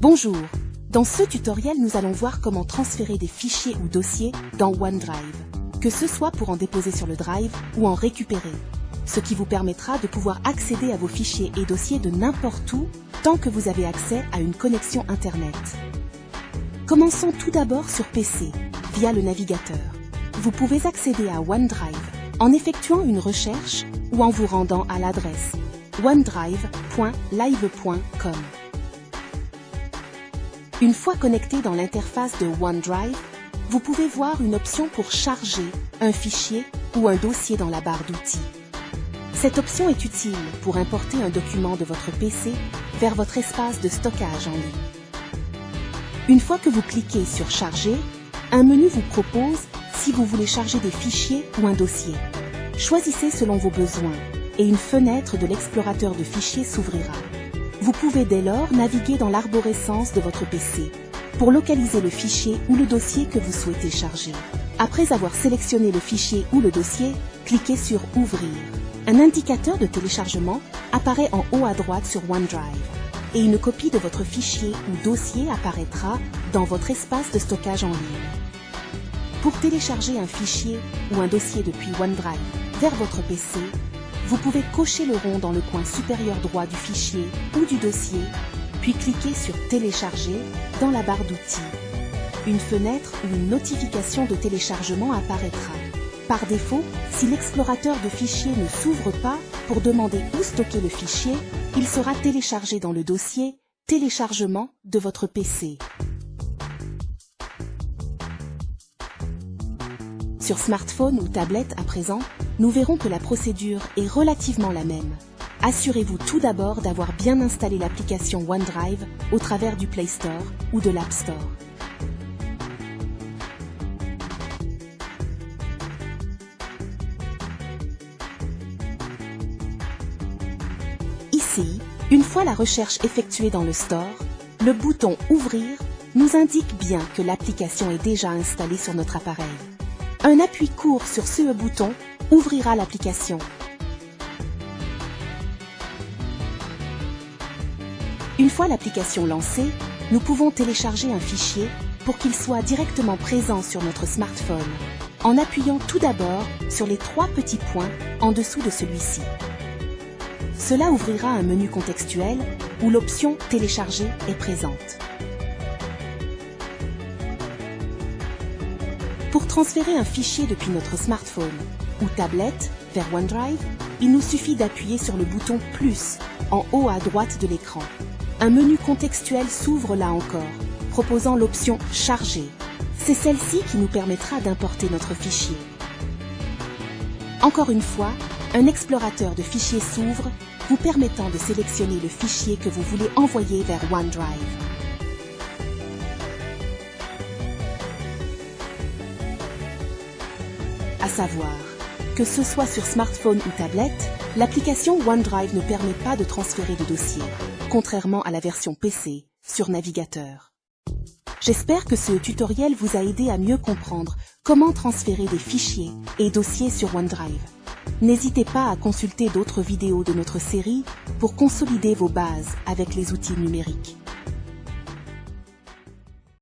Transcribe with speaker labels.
Speaker 1: Bonjour, dans ce tutoriel nous allons voir comment transférer des fichiers ou dossiers dans OneDrive, que ce soit pour en déposer sur le Drive ou en récupérer, ce qui vous permettra de pouvoir accéder à vos fichiers et dossiers de n'importe où, tant que vous avez accès à une connexion Internet. Commençons tout d'abord sur PC, via le navigateur. Vous pouvez accéder à OneDrive en effectuant une recherche ou en vous rendant à l'adresse onedrive.live.com. Une fois connecté dans l'interface de OneDrive, vous pouvez voir une option pour charger un fichier ou un dossier dans la barre d'outils. Cette option est utile pour importer un document de votre PC vers votre espace de stockage en ligne. Une fois que vous cliquez sur Charger, un menu vous propose si vous voulez charger des fichiers ou un dossier. Choisissez selon vos besoins et une fenêtre de l'explorateur de fichiers s'ouvrira. Vous pouvez dès lors naviguer dans l'arborescence de votre PC pour localiser le fichier ou le dossier que vous souhaitez charger. Après avoir sélectionné le fichier ou le dossier, cliquez sur Ouvrir. Un indicateur de téléchargement apparaît en haut à droite sur OneDrive et une copie de votre fichier ou dossier apparaîtra dans votre espace de stockage en ligne. Pour télécharger un fichier ou un dossier depuis OneDrive vers votre PC, vous pouvez cocher le rond dans le coin supérieur droit du fichier ou du dossier, puis cliquer sur Télécharger dans la barre d'outils. Une fenêtre ou une notification de téléchargement apparaîtra. Par défaut, si l'explorateur de fichiers ne s'ouvre pas pour demander où stocker le fichier, il sera téléchargé dans le dossier Téléchargement de votre PC. Sur smartphone ou tablette à présent, nous verrons que la procédure est relativement la même. Assurez-vous tout d'abord d'avoir bien installé l'application OneDrive au travers du Play Store ou de l'App Store. Ici, une fois la recherche effectuée dans le Store, le bouton Ouvrir nous indique bien que l'application est déjà installée sur notre appareil. Un appui court sur ce bouton ouvrira l'application. Une fois l'application lancée, nous pouvons télécharger un fichier pour qu'il soit directement présent sur notre smartphone, en appuyant tout d'abord sur les 3 petits points en dessous de celui-ci. Cela ouvrira un menu contextuel où l'option Télécharger est présente. Pour transférer un fichier depuis notre smartphone ou tablette vers OneDrive, il nous suffit d'appuyer sur le bouton plus en haut à droite de l'écran. Un menu contextuel s'ouvre là encore, proposant l'option Charger. C'est celle-ci qui nous permettra d'importer notre fichier. Encore une fois, un explorateur de fichiers s'ouvre, vous permettant de sélectionner le fichier que vous voulez envoyer vers OneDrive. À savoir que ce soit sur smartphone ou tablette, l'application OneDrive ne permet pas de transférer de dossiers, contrairement à la version PC sur navigateur. J'espère que ce tutoriel vous a aidé à mieux comprendre comment transférer des fichiers et dossiers sur OneDrive. N'hésitez pas à consulter d'autres vidéos de notre série pour consolider vos bases avec les outils numériques.